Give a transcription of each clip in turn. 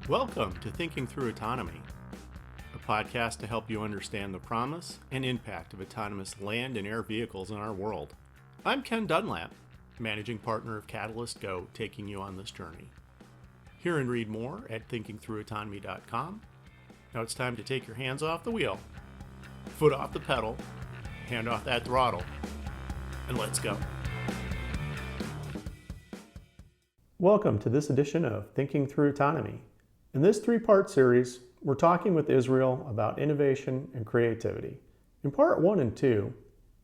Welcome to Thinking Through Autonomy, a podcast to help you understand the promise and impact of autonomous land and air vehicles in our world. I'm Ken Dunlap, managing partner of Catalyst Go, taking you on this journey. Hear and read more at thinkingthroughautonomy.com. Now it's time to take your hands off the wheel, foot off the pedal, hand off that throttle, and let's go. Welcome to this edition of Thinking Through Autonomy. In this three-part series, we're talking with Israel about innovation and creativity. In part 1 and 2,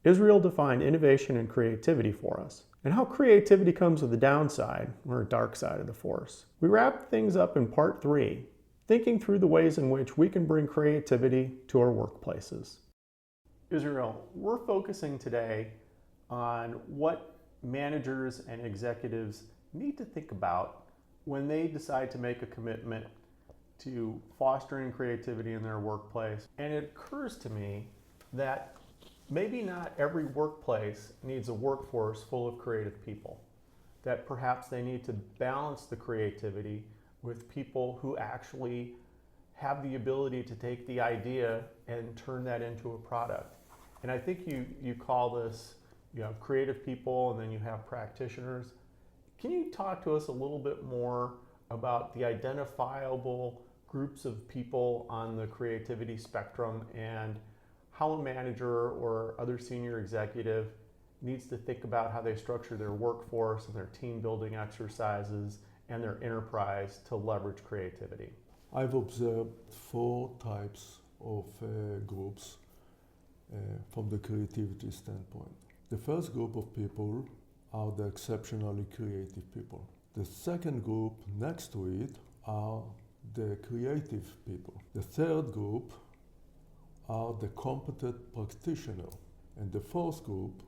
Israel defined innovation and creativity for us, and how creativity comes with a downside, or a dark side of the force. We wrapped things up in part 3, thinking through the ways in which we can bring creativity to our workplaces. Israel, we're focusing today on what managers and executives need to think about when they decide to make a commitment to fostering creativity in their workplace. And it occurs to me that maybe not every workplace needs a workforce full of creative people, that perhaps they need to balance the creativity with people who actually have the ability to take the idea and turn that into a product. And I think you call this, creative people, and then you have practitioners. Can you talk to us a little bit more about the identifiable groups of people on the creativity spectrum and how a manager or other senior executive needs to think about how they structure their workforce and their team building exercises and their enterprise to leverage creativity? I've observed 4 types of groups from the creativity standpoint. The first group of people are the exceptionally creative people. The second group next to it are the creative people. The third group are the competent practitioner. And the fourth group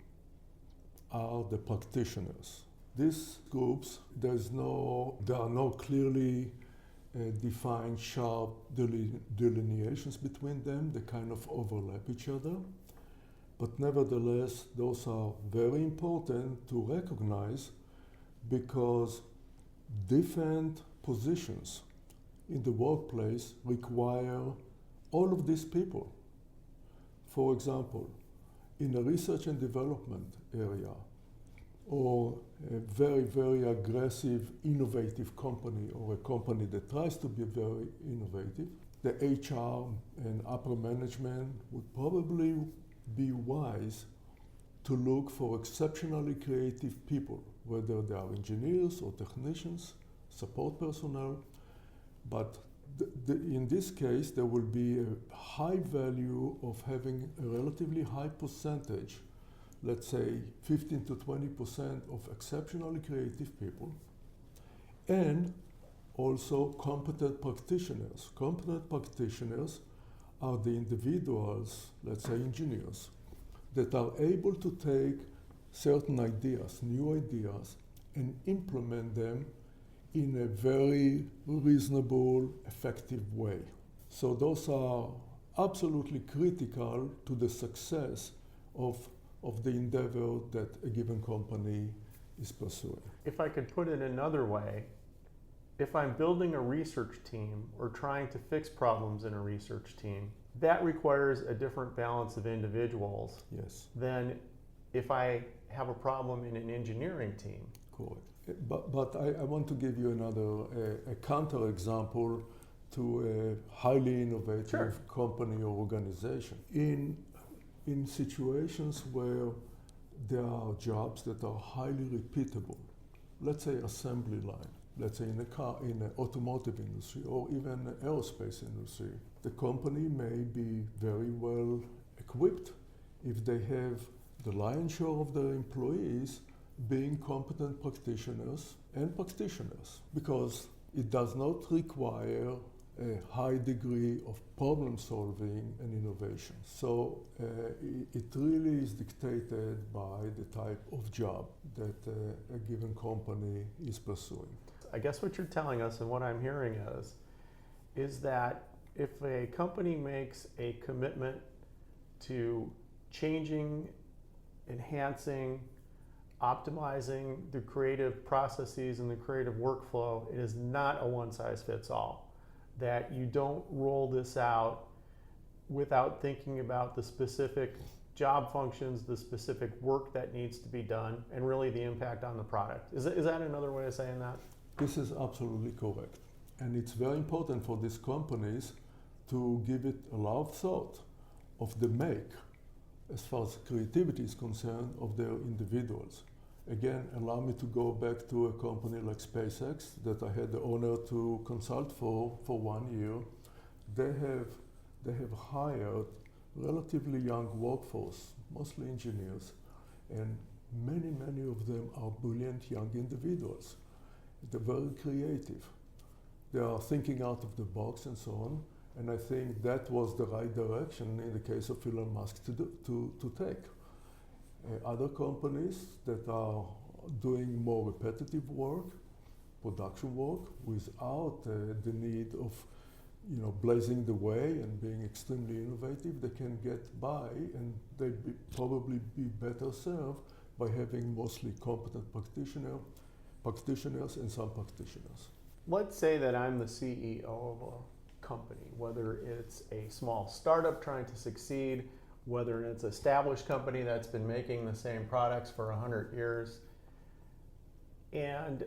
are the practitioners. These groups, there are no clearly defined sharp delineations between them. They kind of overlap each other. But nevertheless, those are very important to recognize because different positions in the workplace require all of these people. For example, in a research and development area, or a very, very aggressive, innovative company, or a company that tries to be very innovative, the HR and upper management would probably be wise to look for exceptionally creative people, whether they are engineers or technicians, support personnel. But in this case, there will be a high value of having a relatively high percentage, let's say 15 to 20% of exceptionally creative people, and also competent practitioners. Competent practitioners are the individuals, let's say engineers, that are able to take certain ideas, new ideas, and implement them in a very reasonable, effective way. So those are absolutely critical to the success of the endeavor that a given company is pursuing. If I could put it another way, if I'm building a research team or trying to fix problems in a research team, that requires a different balance of individuals Yes. than if I have a problem in an engineering team. Correct. But I want to give you another, a counter example to a highly innovative company or organization. In situations where there are jobs that are highly repeatable, let's say assembly line, let's say in the automotive industry or even the aerospace industry, the company may be very well equipped if they have the lion's share of their employees being competent practitioners and practitioners, because it does not require a high degree of problem solving and innovation. So it really is dictated by the type of job that a given company is pursuing. I guess what you're telling us and what I'm hearing is that if a company makes a commitment to changing, enhancing, optimizing the creative processes and the creative workflow, it is not a one-size-fits-all. that you don't roll this out without thinking about the specific job functions, the specific work that needs to be done, and really the impact on the product. Is that another way of saying that? This is absolutely correct. And it's very important for these companies to give it a lot of thought of the make, as far as creativity is concerned, of their individuals. Again, allow me to go back to a company like SpaceX that I had the honor to consult for 1 year. They have hired relatively young workforce, mostly engineers, and many of them are brilliant young individuals. They're very creative. They are thinking out of the box and so on, and I think that was the right direction in the case of Elon Musk to take. Other companies that are doing more repetitive work, production work, without the need of blazing the way and being extremely innovative, they can get by, and they'd probably be better served by having mostly competent practitioners and some practitioners. Let's say that I'm the CEO of a company, whether it's a small startup trying to succeed, whether it's an established company that's been making the same products for 100 years. And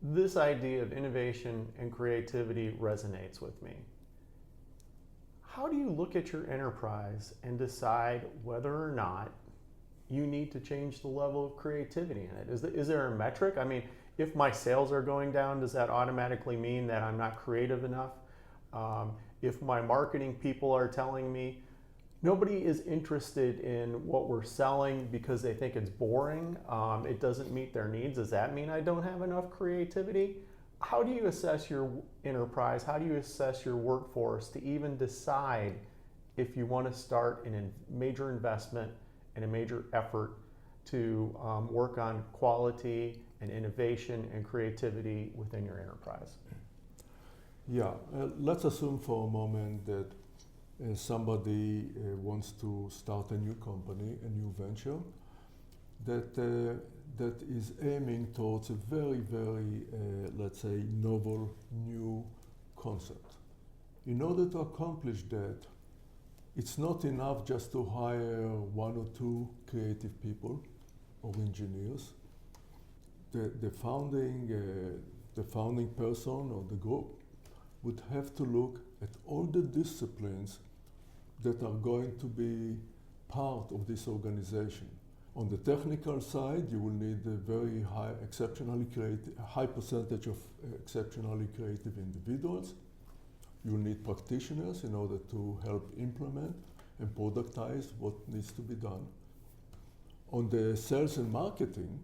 this idea of innovation and creativity resonates with me. How do you look at your enterprise and decide whether or not you need to change the level of creativity in it? Is there a metric? I mean, if my sales are going down, does that automatically mean that I'm not creative enough? If my marketing people are telling me nobody is interested in what we're selling because they think it's boring, it doesn't meet their needs, does that mean I don't have enough creativity? How do you assess your enterprise? How do you assess your workforce to even decide if you want to start a major investment and a major effort to work on quality and innovation and creativity within your enterprise? Yeah, let's assume for a moment that somebody wants to start a new company, a new venture, that is aiming towards a very, let's say, novel new concept. In order to accomplish that, it's not enough just to hire 1 or 2 creative people or engineers. The founding person or the group would have to look at all the disciplines that are going to be part of this organization. On the technical side, you will need a very high percentage of exceptionally creative individuals. You will need practitioners in order to help implement and productize what needs to be done. On the sales and marketing,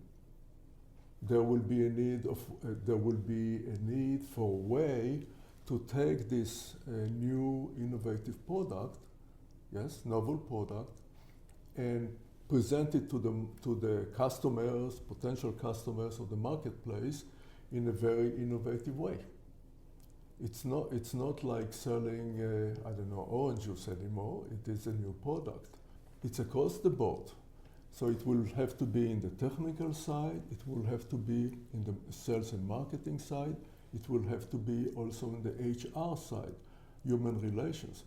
there will be a need for a way to take this new innovative product, yes, novel product, and present it to the customers, potential customers of the marketplace in a very innovative way. It's not like selling, orange juice anymore. It is a new product. It's across the board. So it will have to be in the technical side, it will have to be in the sales and marketing side, it will have to be also in the HR side, human relations.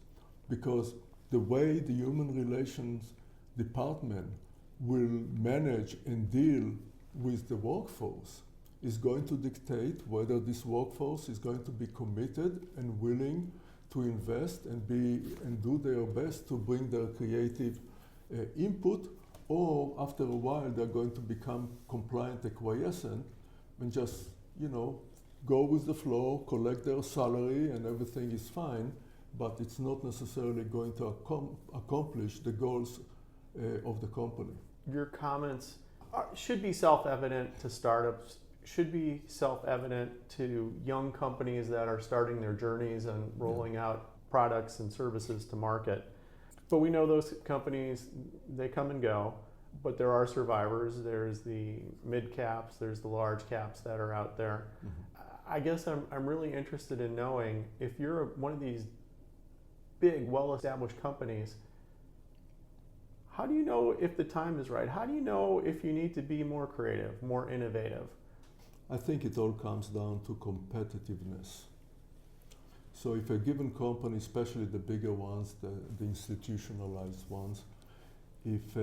Because the way the human relations department will manage and deal with the workforce is going to dictate whether this workforce is going to be committed and willing to invest and do their best to bring their creative input, or after a while they're going to become compliant, acquiescent, and just go with the flow, collect their salary, and everything is fine, but it's not necessarily going to accomplish the goals of the company. Your comments should be self-evident to startups, should be self-evident to young companies that are starting their journeys and rolling out products and services to market. But we know those companies, they come and go, but there are survivors. There's the mid caps, there's the large caps that are out there. Mm-hmm. I guess I'm really interested in knowing if you're one of these big, well-established companies, how do you know if the time is right? How do you know if you need to be more creative, more innovative? I think it all comes down to competitiveness. So if a given company, especially the bigger ones, the institutionalized ones, if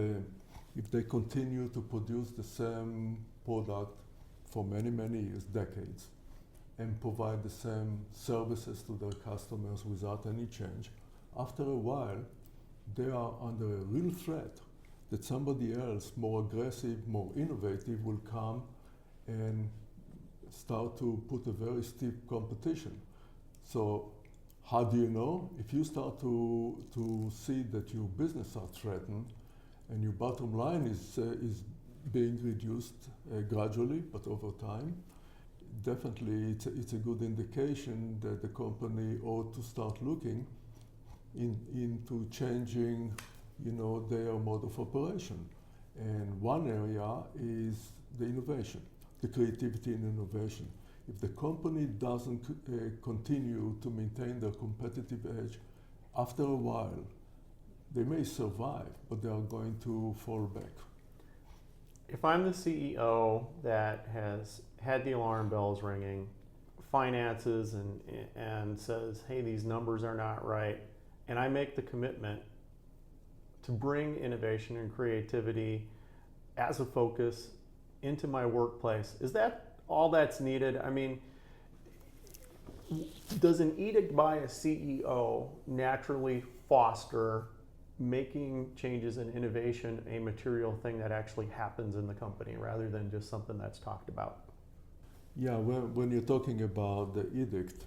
they continue to produce the same product for many, many years, decades, and provide the same services to their customers without any change, after a while, they are under a real threat that somebody else, more aggressive, more innovative, will come and start to put a very steep competition. So how do you know? If you start to see that your business are threatened and your bottom line is being reduced gradually, but over time, definitely it's a good indication that the company ought to start looking into changing, their mode of operation. And one area is the innovation, the creativity and innovation. If the company doesn't continue to maintain their competitive edge, after a while, they may survive, but they are going to fall back. If I'm the CEO that has had the alarm bells ringing, finances and says, hey, these numbers are not right, and I make the commitment to bring innovation and creativity as a focus into my workplace, is that all that's needed? I mean, does an edict by a CEO naturally foster making changes in innovation a material thing that actually happens in the company rather than just something that's talked about? Yeah, when you're talking about the edict,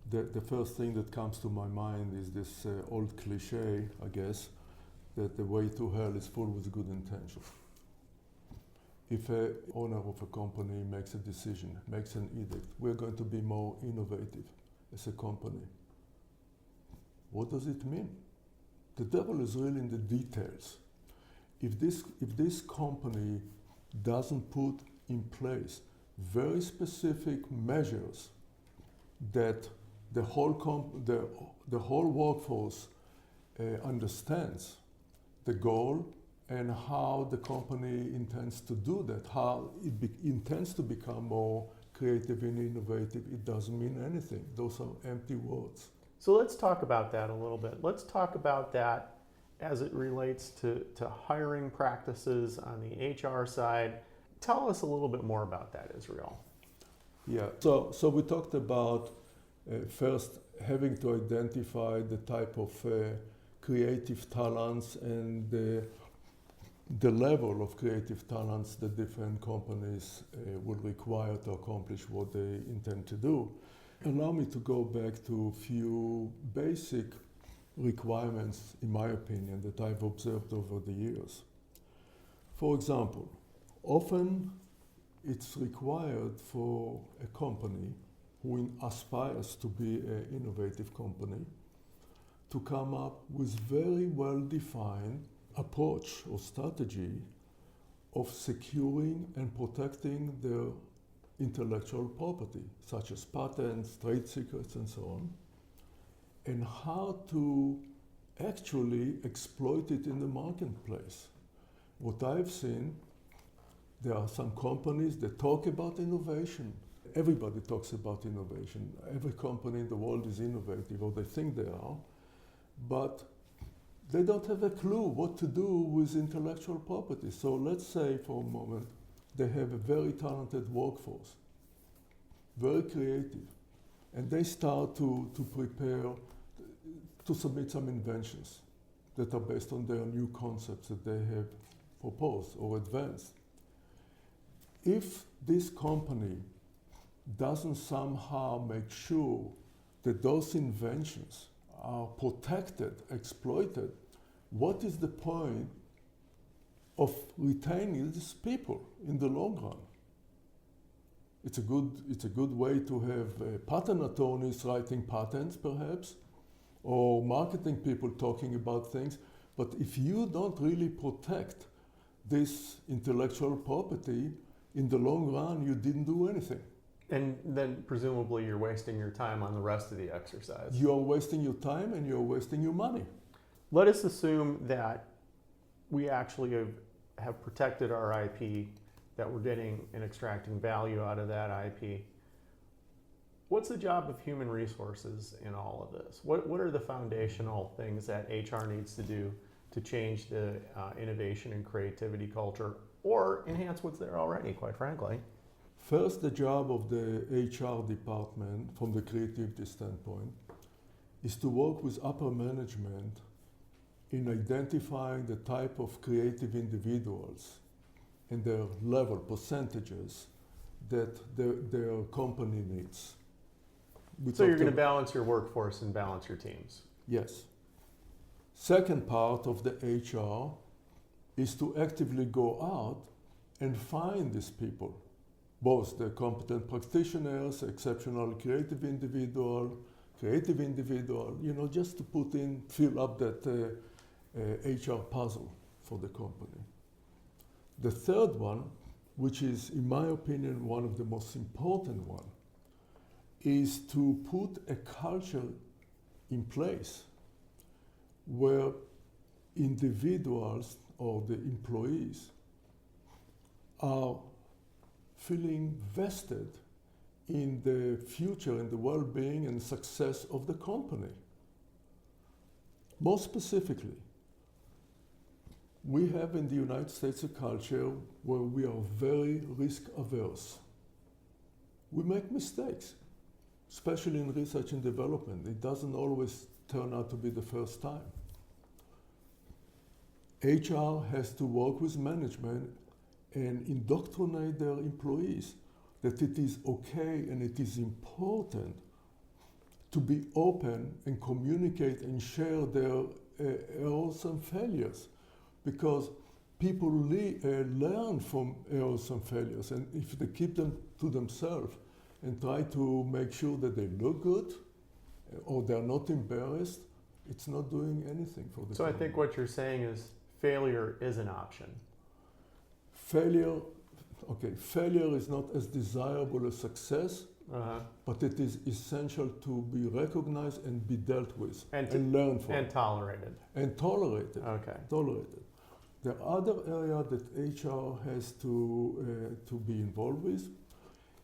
the first thing that comes to my mind is this old cliche, I guess, that the way to hell is full with good intentions. If an owner of a company makes a decision, makes an edict, we're going to be more innovative as a company. What does it mean? The devil is really in the details. If this company doesn't put in place very specific measures that the whole workforce understands the goal and how the company intends to do that, how it intends to become more creative and innovative, it doesn't mean anything. Those are empty words. So let's talk about that a little bit. Let's talk about that as it relates to hiring practices on the HR side. Tell us a little bit more about that, Israel. Yeah, so we talked about first having to identify the type of creative talents and the level of creative talents that different companies would require to accomplish what they intend to do. Allow me to go back to a few basic requirements, in my opinion, that I've observed over the years. For example, often it's required for a company who aspires to be an innovative company to come up with very well-defined approach or strategy of securing and protecting their intellectual property, such as patents, trade secrets, and so on, and how to actually exploit it in the marketplace. What I've seen, there are some companies that talk about innovation. Everybody talks about innovation. Every company in the world is innovative, or they think they are, but they don't have a clue what to do with intellectual property. So let's say for a moment, they have a very talented workforce, very creative, and they start to prepare, to submit some inventions that are based on their new concepts that they have proposed or advanced. If this company doesn't somehow make sure that those inventions are protected, exploited, what is the point of retaining these people in the long run? It's a good way to have patent attorneys writing patents, perhaps, or marketing people talking about things. But if you don't really protect this intellectual property, in the long run, you didn't do anything. And then presumably you're wasting your time on the rest of the exercise. You're wasting your time and you're wasting your money. Let us assume that we actually have protected our IP, that we're getting and extracting value out of that IP. What's the job of human resources in all of this? What are the foundational things that HR needs to do to change the innovation and creativity culture, or enhance what's there already, quite frankly? First, the job of the HR department, from the creativity standpoint, is to work with upper management in identifying the type of creative individuals and their level, percentages, that their company needs. So you're going to balance your workforce and balance your teams. Yes. Second part of the HR is to actively go out and find these people, both the competent practitioners, exceptional creative individual, just to fill up that HR puzzle for the company. The third one, which is, in my opinion, one of the most important one, is to put a culture in place where individuals or the employees are feeling vested in the future and the well-being and success of the company. More specifically, we have in the United States a culture where we are very risk-averse. We make mistakes, especially in research and development. It doesn't always turn out to be the first time. HR has to work with management and indoctrinate their employees that it is okay and it is important to be open and communicate and share their errors and failures, because people learn from errors and failures, and if they keep them to themselves and try to make sure that they look good or they're not embarrassed, it's not doing anything for the company. I think what you're saying is failure is an option. Failure is not as desirable as success, but it is essential to be recognized and be dealt with and learn from. And tolerated. And tolerated. Okay. Tolerated. The other area that HR has to be involved with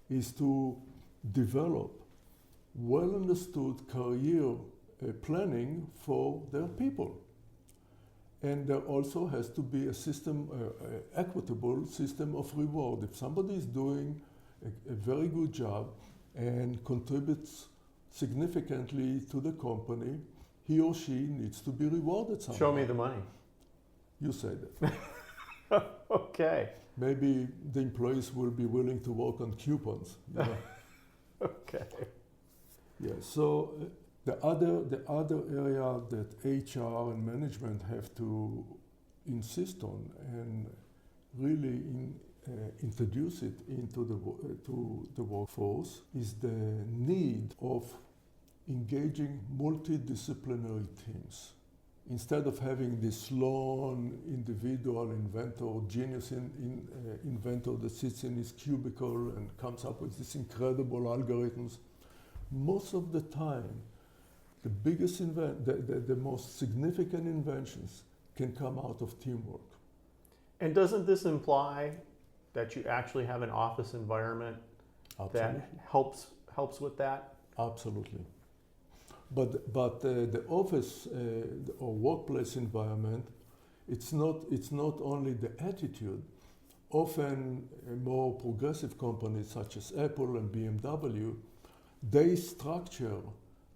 is to develop well understood career planning for their people. And there also has to be a system, equitable system of reward. If somebody is doing a very good job and contributes significantly to the company, he or she needs to be rewarded somehow. Show me the money. You say that. Okay. Maybe the employees will be willing to work on coupons. You know? Okay. Yeah, so the other area that HR and management have to insist on and really introduce it into the workforce is the need of engaging multidisciplinary teams. Instead of having this lone individual inventor or genius inventor that sits in his cubicle and comes up with these incredible algorithms, most of the time, the most significant inventions can come out of teamwork. And doesn't this imply that you actually have an office environment that helps with that? Absolutely. But the office or workplace environment, it's not only the attitude. Often more progressive companies such as Apple and BMW, they structure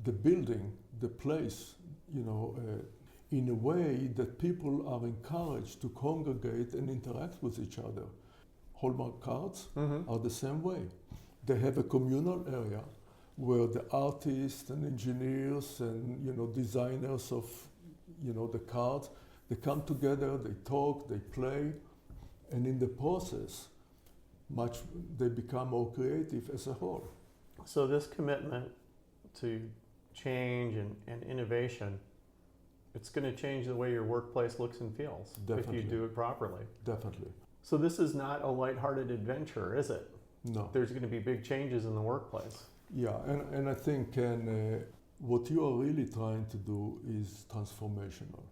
the building, the place, in a way that people are encouraged to congregate and interact with each other. Hallmark cards are the same way. They have a communal area where the artists and engineers and designers of the cards, they come together, they talk, they play, and in the process, they become more creative as a whole. So this commitment to change and innovation, it's going to change the way your workplace looks and feels. Definitely. If you do it properly. Definitely. So this is not a lighthearted adventure, is it? No. There's going to be big changes in the workplace. Yeah, and I think what you are really trying to do is transformational.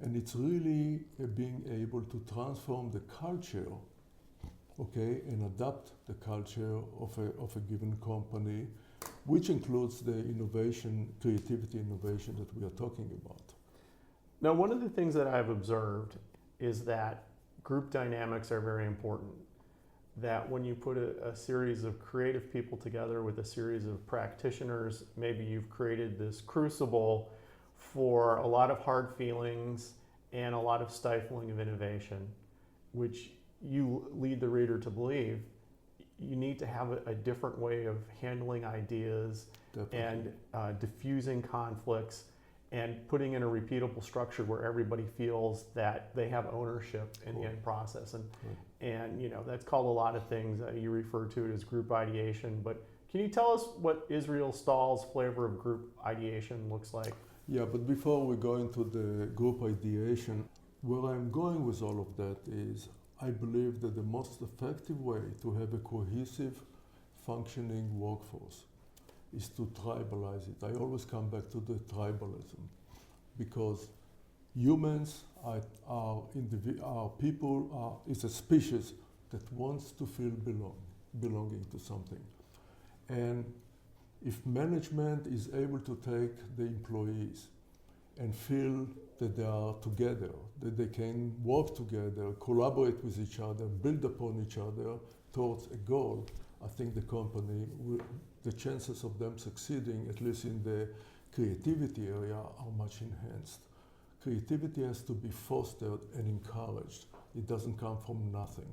And it's really being able to transform the culture, and adapt the culture of a given company which includes the innovation, creativity innovation that we are talking about. Now, one of the things that I've observed is that group dynamics are very important. That when you put a series of creative people together with a series of practitioners, maybe you've created this crucible for a lot of hard feelings and a lot of stifling of innovation, which you lead the reader to believe you need to have a different way of handling ideas. Definitely. And diffusing conflicts and putting in a repeatable structure where everybody feels that they have ownership in the end process. And you know, that's called a lot of things. You refer to it as group ideation, but can you tell us what Israel Stol's flavor of group ideation looks like? Yeah, but before we go into the group ideation, where I'm going with all of that is I believe that the most effective way to have a cohesive, functioning workforce is to tribalize it. I always come back to the tribalism because humans is a species that wants to feel belonging to something. And if management is able to take the employees and feel that they are together, that they can work together, collaborate with each other, build upon each other towards a goal, I think the company, the chances of them succeeding, at least in the creativity area, are much enhanced. Creativity has to be fostered and encouraged. It doesn't come from nothing.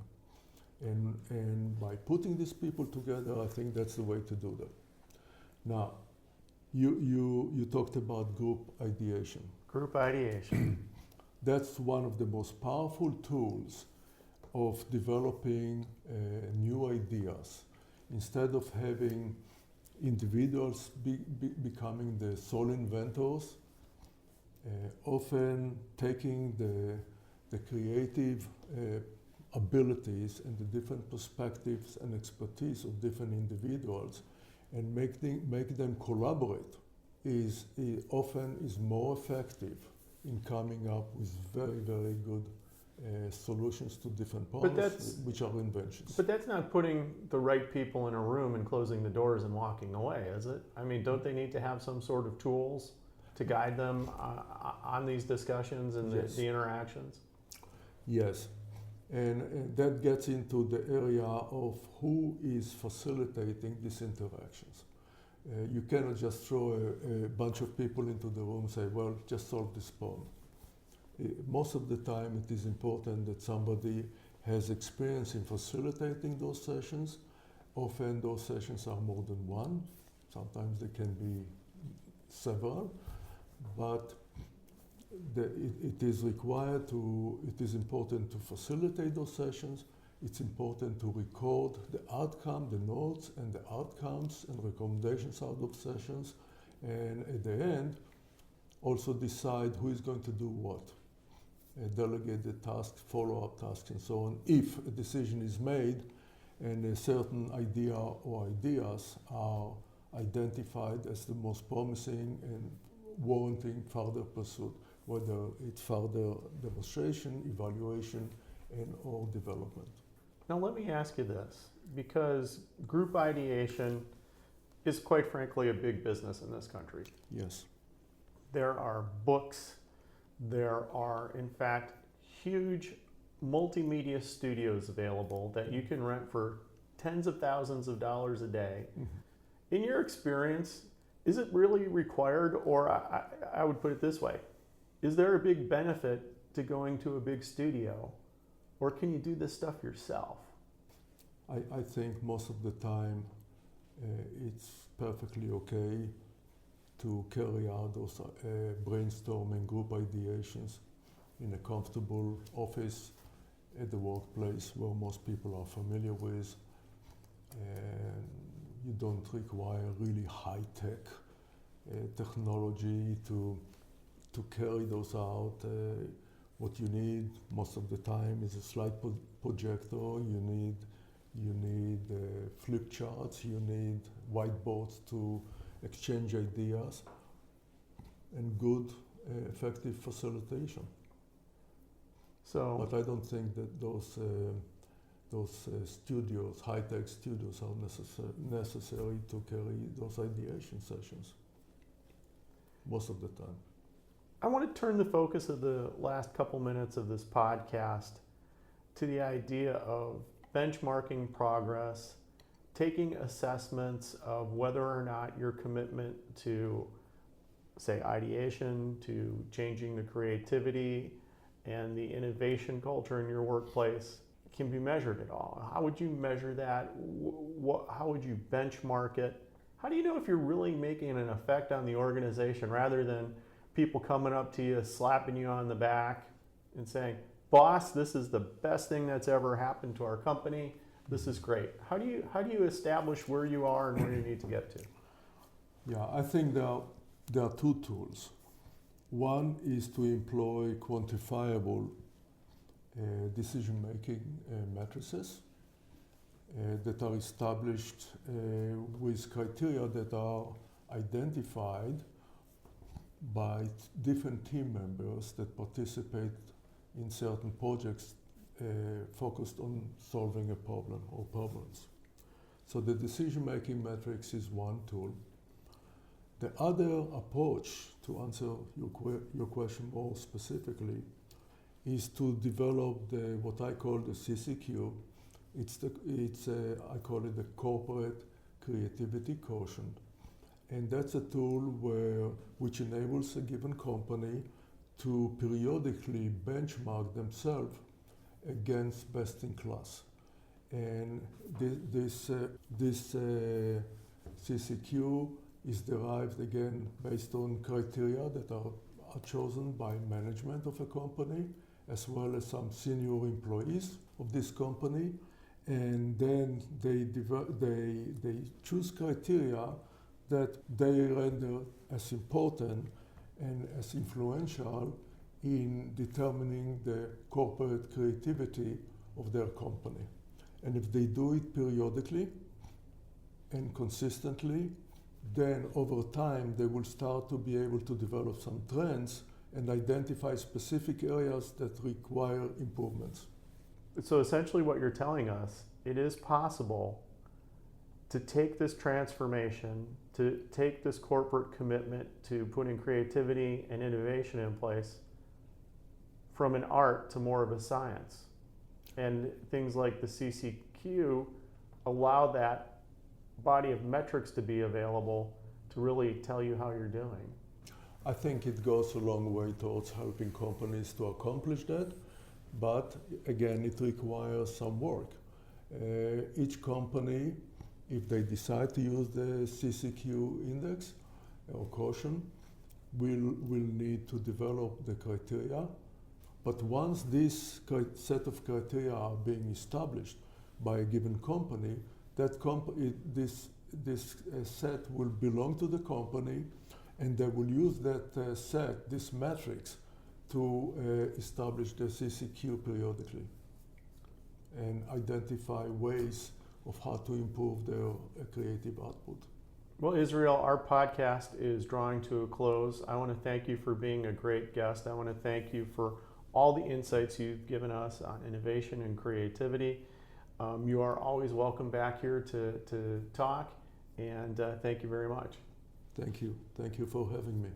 And by putting these people together, I think that's the way to do that. Now, you talked about group ideation. Group ideation. That's one of the most powerful tools of developing new ideas. Instead of having individuals becoming the sole inventors, often taking the creative abilities and the different perspectives and expertise of different individuals and make them collaborate is more effective in coming up with very, very good solutions to different problems, which are inventions. But that's not putting the right people in a room and closing the doors and walking away, is it? I mean, don't they need to have some sort of tools to guide them on these discussions and Yes. the interactions? Yes, and that gets into the area of who is facilitating these interactions. You cannot just throw a bunch of people into the room and say, well, just solve this problem. Most of the time it is important that somebody has experience in facilitating those sessions. Often those sessions are more than one. Sometimes they can be several, but it is important to facilitate those sessions. It's important to record the outcome, the notes and the outcomes and recommendations out of sessions. And at the end, also decide who is going to do what. Delegate the tasks, follow-up tasks and so on. If a decision is made and a certain idea or ideas are identified as the most promising and warranting further pursuit, whether it's further demonstration, evaluation, and or development. Now let me ask you this, because group ideation is quite frankly a big business in this country. Yes. There are books, there are in fact huge multimedia studios available that you can rent for tens of thousands of dollars a day. Mm-hmm. In your experience, is it really required, or I would put it this way, is there a big benefit to going to a big studio, or can you do this stuff yourself? I think most of the time it's perfectly okay to carry out those brainstorming group ideations in a comfortable office at the workplace where most people are familiar with, and you don't require really high-tech technology to carry those out. What you need most of the time is a slide projector. You need flip charts. You need whiteboards to exchange ideas, and good, effective facilitation. But I don't think that those those studios, high-tech studios, are necessary to carry those ideation sessions most of the time. I want to turn the focus of the last couple minutes of this podcast to the idea of benchmarking progress, taking assessments of whether or not your commitment to, say, ideation, to changing the creativity and the innovation culture in your workplace can be measured at all. How would you measure that? How would you benchmark it? How do you know if you're really making an effect on the organization rather than people coming up to you, slapping you on the back and saying, boss, this is the best thing that's ever happened to our company. This is great. How do you establish where you are and where you need to get to? Yeah, I think there are two tools. One is to employ quantifiable decision-making matrices that are established with criteria that are identified by different team members that participate in certain projects focused on solving a problem or problems. So the decision-making matrix is one tool. The other approach, to answer your question more specifically, is to develop what I call the CCQ. I call it the corporate creativity quotient. And that's a tool which enables a given company to periodically benchmark themselves against best in class. And this CCQ is derived again based on criteria that are chosen by management of a company, as well as some senior employees of this company. And then they choose criteria that they render as important and as influential in determining the corporate creativity of their company. And if they do it periodically and consistently, then over time they will start to be able to develop some trends and identify specific areas that require improvements. So essentially what you're telling us, it is possible to take this transformation, to take this corporate commitment to putting creativity and innovation in place from an art to more of a science. And things like the CCQ allow that body of metrics to be available to really tell you how you're doing. I think it goes a long way towards helping companies to accomplish that, but again, it requires some work. Each company, if they decide to use the CCQ index or quotient, will need to develop the criteria. But once this set of criteria are being established by a given company, this set will belong to the company, and they will use that set, this matrix, to establish the CCQ periodically and identify ways of how to improve their creative output. Well, Israel, our podcast is drawing to a close. I want to thank you for being a great guest. I want to thank you for all the insights you've given us on innovation and creativity. You are always welcome back here to talk, and thank you very much. Thank you. Thank you for having me.